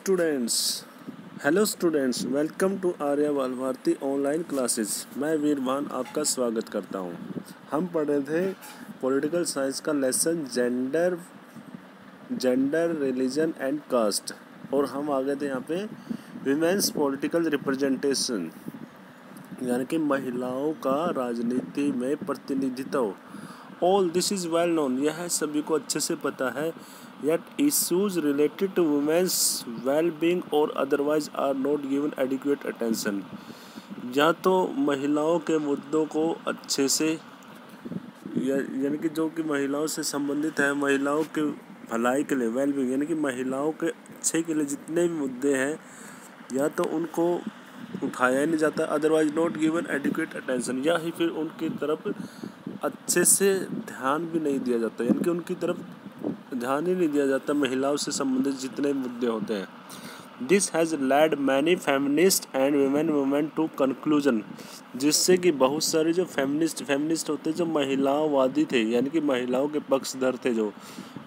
Students hello students, welcome to Arya Bal Bharati online classes. मैं वीरभान आपका स्वागत करता हूं। हम पढ़ रहे थे पॉलिटिकल साइंस का lesson gender religion and caste, और हम आ गए थे यहाँ पे विमेंस पॉलिटिकल रिप्रेजेंटेशन, यानी कि महिलाओं का राजनीति में प्रतिनिधित्व। All this is well known, यह सभी को अच्छे से पता है। Yet issues related to women's well-being or otherwise are not given adequate attention। या तो महिलाओं के मुद्दों को अच्छे से यानी कि जो कि महिलाओं से संबंधित है, महिलाओं के भलाई के लिए वेल-बीइंग यानी कि महिलाओं के अच्छे के लिए जितने भी मुद्दे हैं, या तो उनको उठाया ही नहीं जाता, otherwise not given adequate attention, या ही फिर उनकी तरफ अच्छे से ध्यान भी नहीं दिया जाता, यानी कि उनकी तरफ ध्यान ही नहीं दिया जाता महिलाओं से संबंधित जितने मुद्दे होते हैं। This has led many feminist and women movement to conclusion, जिससे कि बहुत सारे जो फेमिनिस्ट होते जो महिलावादी थे, यानी कि महिलाओं के पक्षधर थे जो,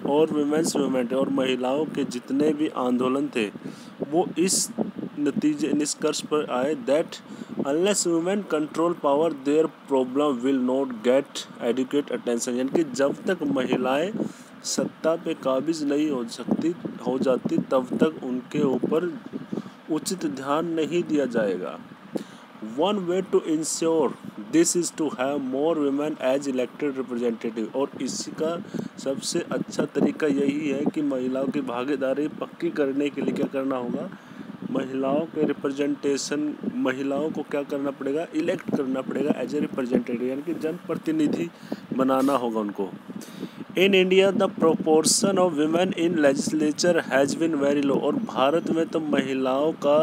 और वुमेन्स मूवमेंट और महिलाओं के जितने भी आंदोलन थे, वो इस निष्कर्ष पर आए that unless women control power their problem will not gate adequate attention, यानी कि जब तक महिलाएं सत्ता पे काबिज नहीं हो जाती तब तक उनके ऊपर उचित ध्यान नहीं दिया जाएगा। One way to ensure this is to have more women as elected representative, और इसका सबसे अच्छा तरीका यही है कि महिलाओं की भागीदारी पक्की करने के लिए क्या करना होगा, महिलाओं के रिप्रेजेंटेशन, महिलाओं को क्या करना पड़ेगा, इलेक्ट करना पड़ेगा एज ए रिप्रेजेंटेटिव, यानी कि जनप्रतिनिधि बनाना होगा उनको। In India the proportion of women in legislature has been very low, और भारत में तो महिलाओं का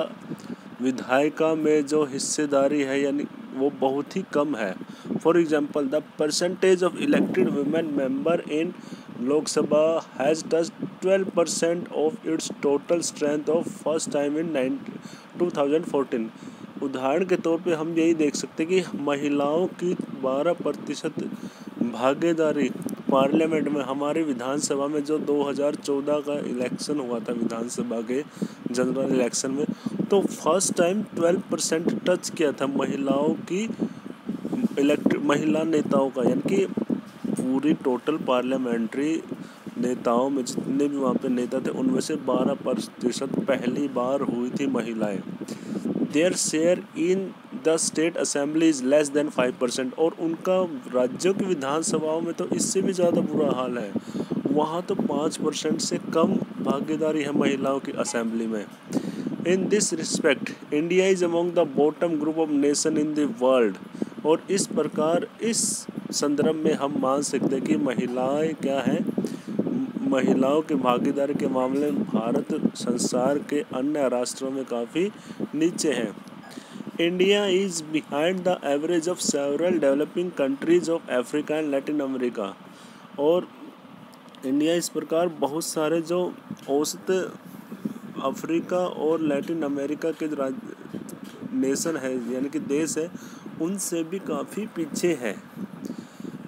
विधायिका में जो हिस्सेदारी है यानी वो बहुत ही कम है। For example the percentage of elected women member in Lok Sabha has touched 12% of its total strength of first time in 2014। उदाहरण के तौर पे हम यही देख सकते हैं कि महिलाओं की 12% भागीदारी पार्लियामेंट में, हमारी विधानसभा में जो 2014 का इलेक्शन हुआ था विधानसभा के जनरल इलेक्शन में, तो फर्स्ट टाइम 12% टच किया था महिलाओं की महिला नेताओं का, यानी कि पूरी टोटल पार्लियामेंट्री नेताओं में जितने भी वहाँ पे नेता थे उनमें से 12% पहली बार हुई थी महिलाएं। Their share in the state assembly is less than 5%, और उनका राज्यों की विधानसभाओं में तो इससे भी ज़्यादा बुरा हाल है, वहाँ तो 5% से कम भागीदारी है महिलाओं की असेंबली में। In this respect India is among the bottom group of nation in the world, और इस प्रकार इस संदर्भ में हम मान सकते हैं कि महिलाएं क्या हैं, महिलाओं की भागीदारी के मामले में भारत संसार के अन्य राष्ट्रों में काफ़ी नीचे है। India is behind the average of several developing countries of Africa and Latin America, और इंडिया इस प्रकार बहुत सारे जो औसत अफ्रीका और लैटिन अमेरिका के नेशन है यानी कि देश है, उनसे भी काफ़ी पीछे है।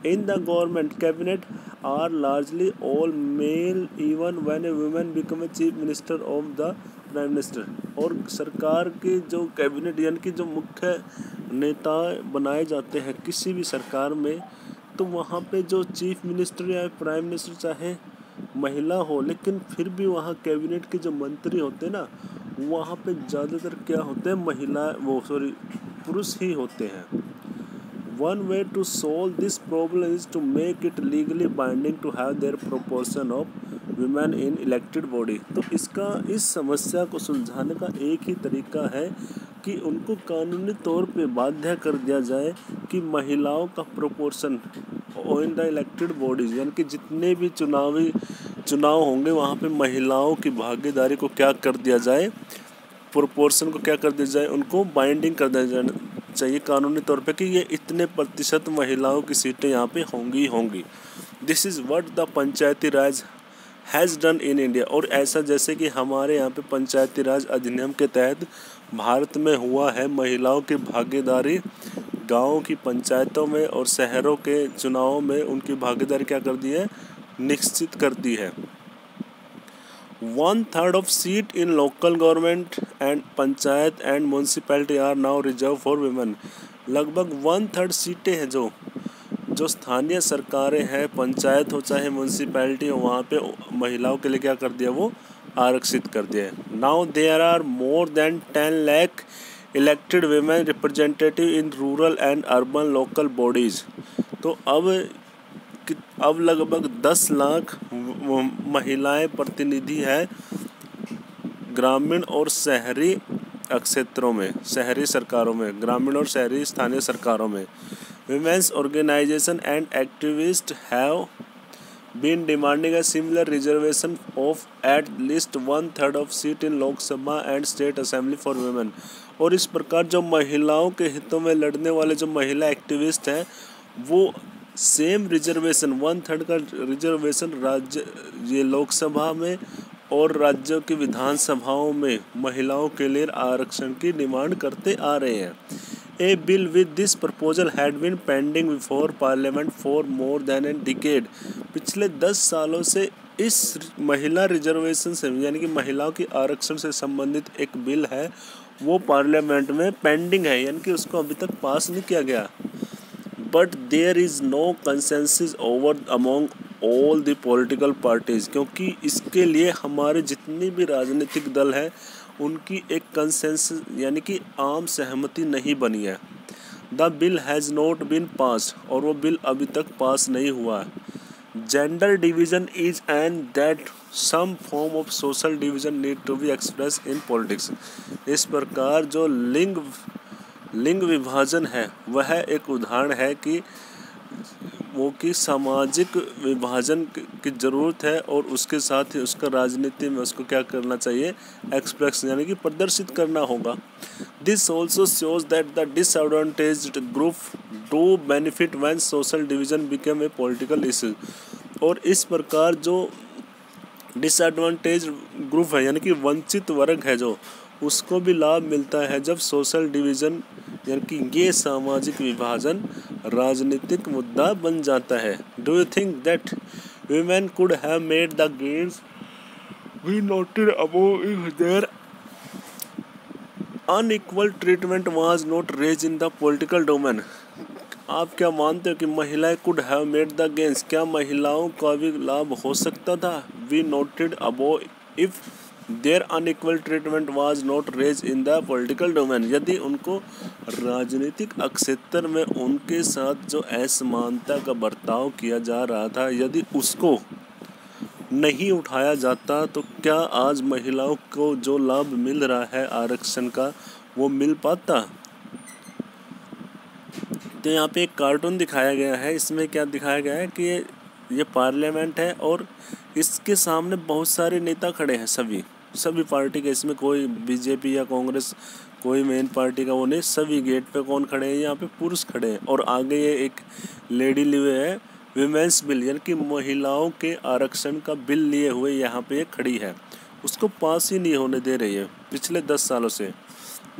In the government cabinet are largely all male even when a women become a chief minister of the prime minister, और सरकार के जो कैबिनेट यानी कि जो मुख्य नेता बनाए जाते हैं किसी भी सरकार में, तो वहाँ पे जो चीफ मिनिस्टर या प्राइम मिनिस्टर चाहे महिला हो, लेकिन फिर भी वहाँ कैबिनेट के जो मंत्री होते हैं ना, वहाँ पे ज़्यादातर क्या होते हैं, पुरुष ही होते हैं। One way to solve this problem is to make it legally binding to have their proportion of women in elected body। तो इस समस्या को सुलझाने का एक ही तरीका है कि उनको कानूनी तौर पे बाध्य कर दिया जाए कि महिलाओं का proportion in the elected bodies, यानी कि जितने भी चुनाव होंगे वहाँ पे महिलाओं की भागीदारी को क्या कर दिया जाए, प्रोपोर्शन को क्या कर दिया जाए, उनको बाइंडिंग कर दिया जाए चाहिए कानूनी तौर पे कि ये इतने प्रतिशत महिलाओं की सीटें यहाँ पे होंगी। This is what the Panchayati Raj has done in India, और ऐसा जैसे कि हमारे यहाँ पे पंचायती राज अधिनियम के तहत भारत में हुआ है, महिलाओं की भागीदारी गाँव की पंचायतों में और शहरों के चुनावों में उनकी भागीदारी क्या कर दी है, निश्चित कर दी है। 1/3 of seat in local government and panchayat and municipality are now reserve for women। लगभग 1/3 सीटें हैं जो स्थानीय सरकारें हैं, पंचायत हो चाहे म्यूनसिपैलिटी हो, वहाँ पे महिलाओं के लिए क्या कर दिया, वो आरक्षित कर दिया है। Now there are more than 10 lakh elected women representative in rural and urban local bodies. तो अब लगभग 10 लाख महिलाएं प्रतिनिधि हैं ग्रामीण और शहरी क्षेत्रों में, शहरी सरकारों में, ग्रामीण और शहरी स्थानीय सरकारों में। Women's organization and activists have been demanding a similar reservation of at least 1/3 of seat in Lok Sabha and State Assembly for women। और इस प्रकार जो महिलाओं के हितों में लड़ने वाले जो महिला एक्टिविस्ट हैं, वो सेम रिजर्वेशन 1/3 का रिजर्वेशन राज्य ये लोकसभा में और राज्यों की विधानसभाओं में महिलाओं के लिए आरक्षण की डिमांड करते आ रहे हैं। A bill with this proposal had been pending before Parliament for more than a decade। पिछले 10 सालों से इस महिला रिजर्वेशन से यानी कि महिलाओं की आरक्षण से संबंधित एक बिल है, वो पार्लियामेंट में पेंडिंग है, यानी कि उसको अभी तक पास नहीं किया गया। But there is no consensus over among all the political parties, क्योंकि इसके लिए हमारे जितनी भी राजनीतिक दल हैं उनकी एक कंसेंसस यानी कि आम सहमति नहीं बनी है। The bill has not been pass, और वो बिल अभी तक पास नहीं हुआ है। Gender division is and that some form of social division need to be express in politics. इस प्रकार जो लिंग विभाजन है वह एक उदाहरण है कि सामाजिक विभाजन की ज़रूरत है, और उसके साथ ही उसका राजनीति में उसको क्या करना चाहिए, एक्सप्रेस यानी कि प्रदर्शित करना होगा। This also shows that the disadvantaged group do benefit when social division become a political issue. और इस प्रकार जो डिसएडवांटेज ग्रुप है यानी कि वंचित वर्ग है जो, उसको भी लाभ मिलता है जब सोशल डिवीज़न यानी कि ये सामाजिक विभाजन राजनीतिक मुद्दा बन जाता है। Do you think that women could have made the gains we noted above if their unequal treatment was not raised in the political domain? आप क्या मानते हो कि महिलाएं could have made the gains, क्या महिलाओं का भी लाभ हो सकता था? We noted above if their unequal treatment was not raised in the political domain। यदि उनको राजनीतिक क्षेत्र में उनके साथ जो असमानता का बर्ताव किया जा रहा था, यदि उसको नहीं उठाया जाता तो क्या आज महिलाओं को जो लाभ मिल रहा है आरक्षण का, वो मिल पाता? तो यहाँ पे एक कार्टून दिखाया गया है। इसमें क्या दिखाया गया है कि ये पार्लियामेंट है और इसके सामने बहुत सारे नेता खड़े हैं, सभी पार्टी के। इसमें कोई बीजेपी या कांग्रेस कोई मेन पार्टी का वो नहीं, सभी गेट पे कौन खड़े हैं, यहाँ पे पुरुष खड़े हैं। और आगे ये एक लेडी लिए है विमेंस बिल यानी कि महिलाओं के आरक्षण का बिल लिए हुए यहाँ पे खड़ी है, उसको पास ही नहीं होने दे रही है पिछले 10 सालों से।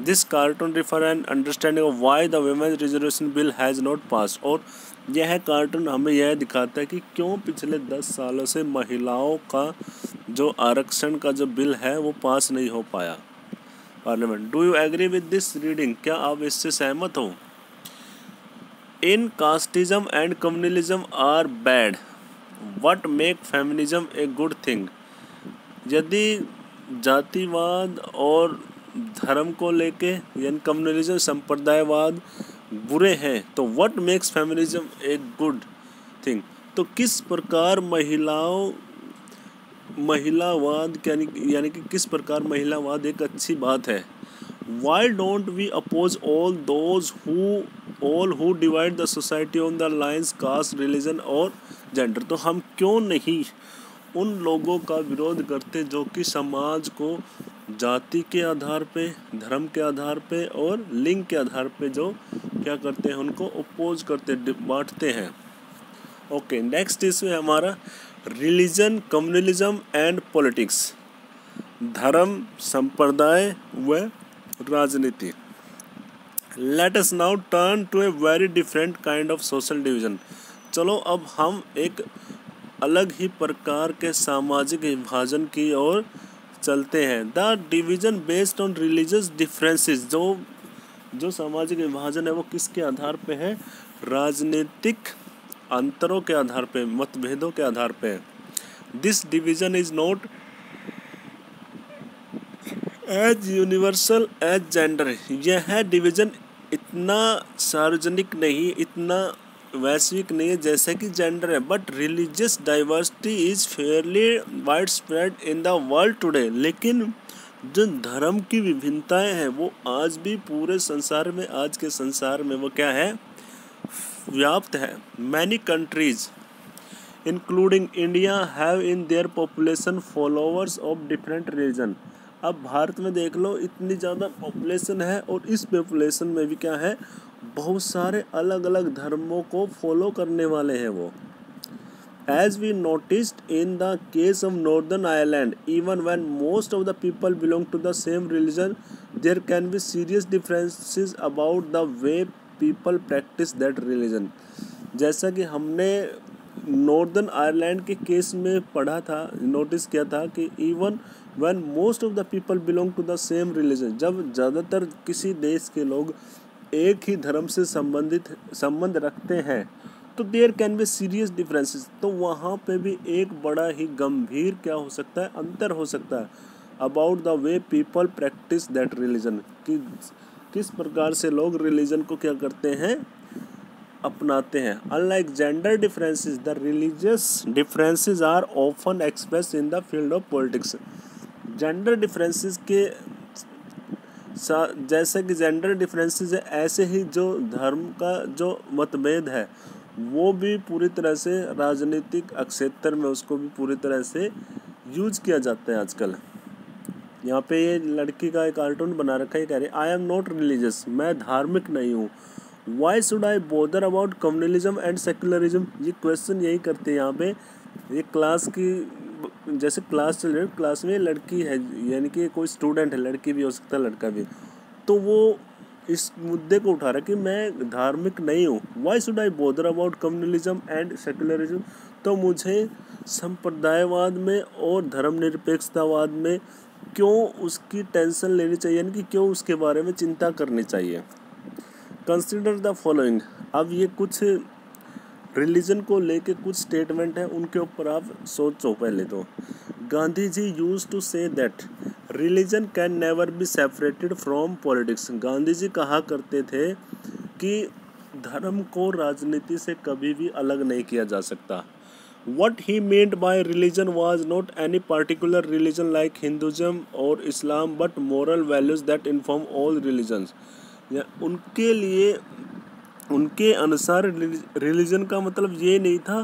This cartoon refer an understanding of why the women's reservation bill has not pass. और यह कार्टून हमें यह दिखाता है कि क्यों पिछले 10 सालों से महिलाओं का जो आरक्षण का जो बिल है वो पास नहीं हो पाया parliament. Do you agree with this reading? क्या आप इससे सहमत हो? In casteism and communalism are bad, what make feminism a good thing. यदि जातिवाद और धर्म को लेके यानी कम्युनलिज्म संप्रदायवाद बुरे हैं, तो what makes feminism a good thing. तो किस प्रकार महिलावाद यानी कि किस प्रकार महिलावाद एक अच्छी बात है। Why don't we oppose all who divide the society on the lines caste religion और जेंडर। तो हम क्यों नहीं उन लोगों का विरोध करते जो कि समाज को जाति के आधार पे, धर्म के आधार पे और लिंग के आधार पे जो क्या करते हैं, उनको अपोज करते, बांटते हैं। ओके, नेक्स्ट इशू है हमारा रिलीजन, कम्युनलिज्म एंड पॉलिटिक्स, धर्म, संप्रदाय व राजनीति। Let us now turn to a very different kind of social division. चलो अब हम एक अलग ही प्रकार के सामाजिक विभाजन की ओर चलते हैं। The division based on religious differences, जो सामाजिक विभाजन है वो किसके आधार पे है? राजनीतिक अंतरों के आधार पे, मतभेदों के आधार पे। This division is not as universal as gender, यह डिवीज़न इतना सार्वजनिक नहीं, इतना वैश्विक नहीं है जैसे कि जेंडर है। But religious diversity is Fairlie wide spread in the world today, लेकिन जो धर्म की विभिन्नताएं हैं वो आज भी पूरे संसार में, आज के संसार में वो क्या है? व्याप्त है। Many countries including India have in their population followers of different religion. अब भारत में देख लो, इतनी ज़्यादा पॉपुलेशन है और इस पॉपुलेशन में भी क्या है? बहुत सारे अलग अलग धर्मों को फॉलो करने वाले हैं वो। As we noticed in the case of Northern Ireland, even when most of the people belong to the same religion, there can be serious differences about the way people practice that religion. जैसा कि हमने northern Ireland के case में पढ़ा था, notice किया था कि even when most of the people belong to the same religion, जब ज़्यादातर किसी देश के लोग एक ही धर्म से संबंध रखते हैं तो there can be serious differences, तो वहाँ पे भी एक बड़ा ही गंभीर क्या हो सकता है? अंतर हो सकता है। About the way people practice that religion, कि किस प्रकार से लोग रिलीजन को क्या करते हैं? अपनाते हैं। Unlike gender differences, the religious differences are often express in the field of politics. Gender differences के जैसे कि जेंडर डिफरेंसेस है, ऐसे ही जो धर्म का जो मतभेद है वो भी पूरी तरह से राजनीतिक क्षेत्र में उसको भी पूरी तरह से यूज किया जाता है आजकल। यहाँ पे ये लड़की का एक कार्टून बना रखा है, कह रही आई एम नॉट रिलीजियस, मैं धार्मिक नहीं हूँ। Why should I bother about communalism and secularism, ये क्वेश्चन यही करते हैं यहाँ पे। ये क्लास की, जैसे क्लास चल रही है, क्लास में लड़की है, यानी कि कोई स्टूडेंट है, लड़की भी हो सकता है लड़का भी, तो वो इस मुद्दे को उठा रहा है कि मैं धार्मिक नहीं हूँ। Why should I bother about communalism and secularism, तो मुझे संप्रदायवाद में और धर्मनिरपेक्षतावाद में क्यों उसकी टेंशन लेनी चाहिए, यानी कि क्यों उसके बारे में चिंता करनी चाहिए। कंसिडर द फॉलोइंग, अब ये कुछ रिलीजन को लेके कुछ स्टेटमेंट हैं, उनके ऊपर आप सोचो पहले तो। Gandhi ji use to say that religion can never be separated from politics. Gandhi ji कहा करते थे कि धर्म को राजनीति से कभी भी अलग नहीं किया जा सकता। What he meant by religion was not any particular religion like Hinduism or Islam, but moral values that inform all religions. या उनके लिए, उनके अनुसार रिलीजन का मतलब ये नहीं था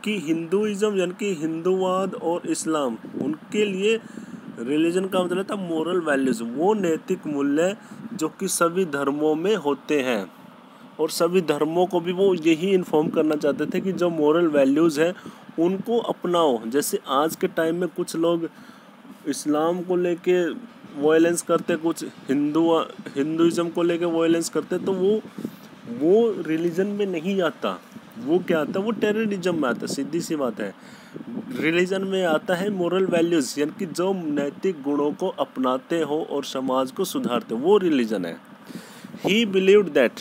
कि हिंदुइज्म यानी कि हिंदूवाद और इस्लाम, उनके लिए रिलीजन का मतलब था मोरल वैल्यूज़, वो नैतिक मूल्य जो कि सभी धर्मों में होते हैं, और सभी धर्मों को भी वो यही इन्फॉर्म करना चाहते थे कि जो मोरल वैल्यूज़ हैं उनको अपनाओ। जैसे आज के टाइम में कुछ लोग इस्लाम को लेके वायलेंस करते, कुछ हिंदुइज्म को लेके वायलेंस करते, तो वो रिलीजन में नहीं आता, वो क्या आता है? वो टेररिज्म में आता है। सीधी सी बात है, रिलीजन में आता है मोरल वैल्यूज़, यानी कि जो नैतिक गुणों को अपनाते हो और समाज को सुधारते हो, वो रिलीजन है। ही believed that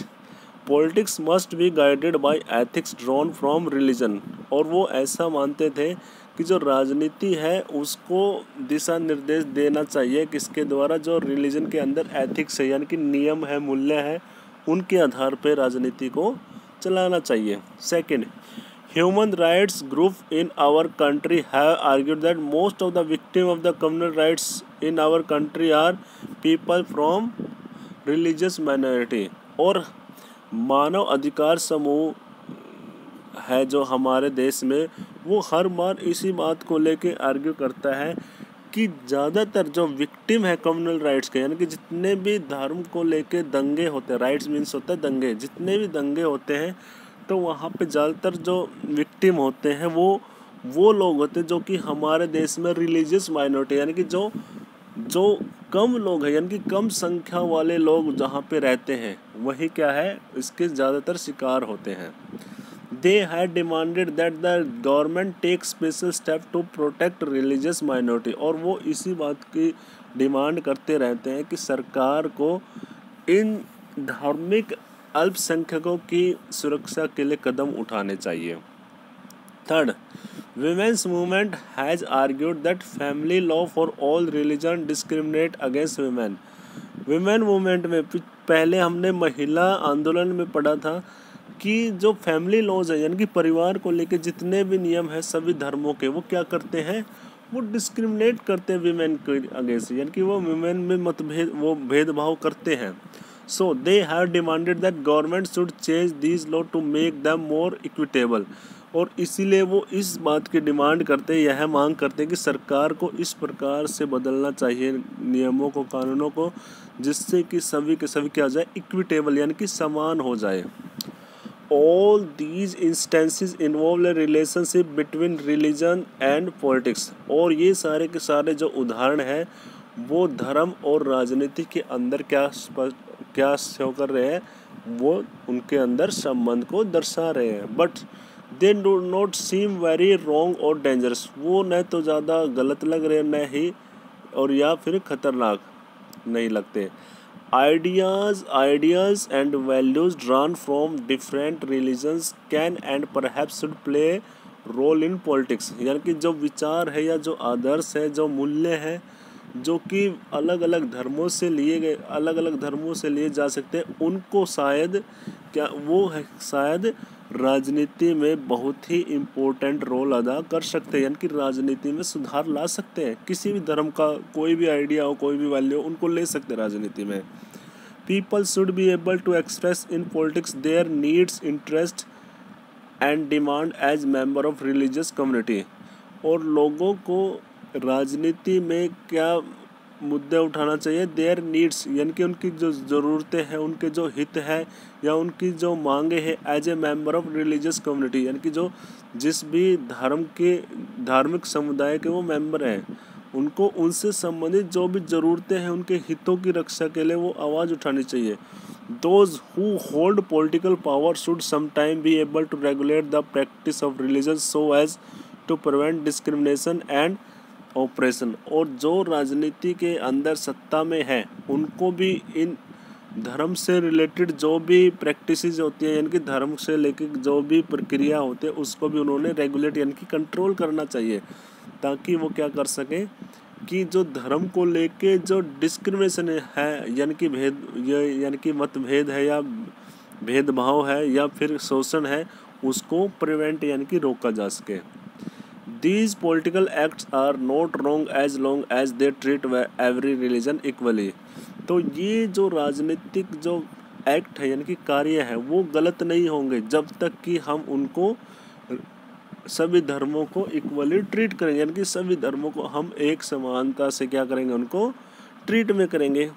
politics must be guided by ethics drawn from religion, और वो ऐसा मानते थे कि जो राजनीति है उसको दिशा निर्देश देना चाहिए किसके द्वारा? जो रिलीजन के अंदर एथिक्स है, यानी कि नियम है, मूल्य है, उनके आधार पर राजनीति को चलाना चाहिए। Second, human rights group in our country have argued that most of the victim of the communal riots in our country are people from religious minority, और मानव अधिकार समूह है जो हमारे देश में, वो हर बार इसी बात को लेके आर्ग्यू करता है कि ज़्यादातर जो विक्टिम है कम्युनल राइट्स के, यानी कि जितने भी धर्म को लेके दंगे होते हैं, राइट्स मीन्स होता है दंगे, जितने भी दंगे होते हैं तो वहाँ पे ज़्यादातर जो विक्टिम होते हैं वो लोग होते हैं जो कि हमारे देश में रिलीजियस माइनॉरिटी, यानी कि जो कम लोग हैं, यानी कि कम संख्या वाले लोग जहाँ पे रहते हैं, वही क्या है, इसके ज़्यादातर शिकार होते हैं। They had demanded that the government take special step to protect religious minority, और वो इसी बात की डिमांड करते रहते हैं कि सरकार को इन धार्मिक अल्पसंख्यकों की सुरक्षा के लिए कदम उठाने चाहिए। Third, women's movement has argued that family law for all religion discriminate against women. women movement में पहले हमने महिला आंदोलन में पढ़ा था कि जो फैमिली लॉज है यानी कि परिवार को लेके जितने भी नियम है सभी धर्मों के, वो क्या करते हैं, वो डिस्क्रिमिनेट करते हैं वीमेन के अगेंस्ट, यानी कि वो वीमेन में मतभेद, वो भेदभाव करते हैं। So they have demanded that government should change these law to make them more equitable, और इसीलिए वो इस बात की डिमांड करते हैं, यह मांग करते हैं कि सरकार को इस प्रकार से बदलना चाहिए नियमों को, कानूनों को, जिससे कि सभी के सभी क्या हो जाए, इक्विटेबल यानी कि समान हो जाए। All these instances involve a relationship between religion and politics, और ये सारे के सारे जो उदाहरण हैं वो धर्म और राजनीति के अंदर क्या शो कर रहे हैं, वो उनके अंदर संबंध को दर्शा रहे हैं। But they do not seem very wrong और डेंजरस, वो न तो ज़्यादा गलत लग रहे न ही और या फिर खतरनाक नहीं लगते। Ideas and values drawn from different religions can and perhaps should play role in politics, यानी कि जो विचार है या जो आदर्श है, जो मूल्य है, जो कि अलग अलग धर्मों से लिए जा सकते हैं, उनको शायद शायद राजनीति में बहुत ही इम्पोर्टेंट रोल अदा कर सकते हैं, यानी कि राजनीति में सुधार ला सकते हैं। किसी भी धर्म का कोई भी आइडिया हो, कोई भी वैल्यू हो, उनको ले सकते हैं राजनीति में। People should be able to express in politics their needs, interest and demand as member of religious community, और लोगों को राजनीति में क्या मुद्दे उठाना चाहिए, देयर नीड्स यानी कि उनकी जो ज़रूरतें हैं, उनके जो हित है या उनकी जो मांगे हैं, as a member of religious community, यानी कि जो जिस भी धार्मिक समुदाय के वो मेंबर हैं, उनको उनसे संबंधित जो भी ज़रूरतें हैं, उनके हितों की रक्षा के लिए वो आवाज़ उठानी चाहिए। Those who hold political power should sometime be able to regulate the practice of religion so as to prevent discrimination and oppression, और जो राजनीति के अंदर सत्ता में है उनको भी इन धर्म से रिलेटेड जो भी प्रैक्टिसेस होती हैं, यानी कि धर्म से लेकर जो भी प्रक्रिया होते हैं, उसको भी उन्होंने रेगुलेट यानी कि कंट्रोल करना चाहिए, ताकि वो क्या कर सकें कि जो धर्म को लेके जो डिस्क्रिमिनेशन है यानी कि मतभेद है या भेदभाव है या फिर शोषण है, उसको प्रिवेंट यानी कि रोका जा सके। These political acts are not wrong as long as they treat every religion equally. तो ये जो राजनीतिक जो एक्ट है यानी कि कार्य है वो गलत नहीं होंगे जब तक कि हम उनको सभी धर्मों को इक्वली ट्रीट करेंगे, यानी कि सभी धर्मों को हम एक समानता से क्या करेंगे, उनको ट्रीट में करेंगे,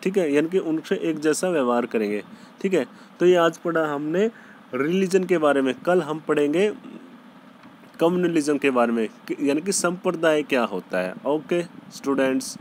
ठीक है, यानी कि उनसे एक जैसा व्यवहार करेंगे, ठीक है। तो ये आज पढ़ा हमने रिलीजन के बारे में, कल हम पढ़ेंगे कम्युनलिज्म के बारे में, यानी कि संप्रदाय क्या होता है। Okay students.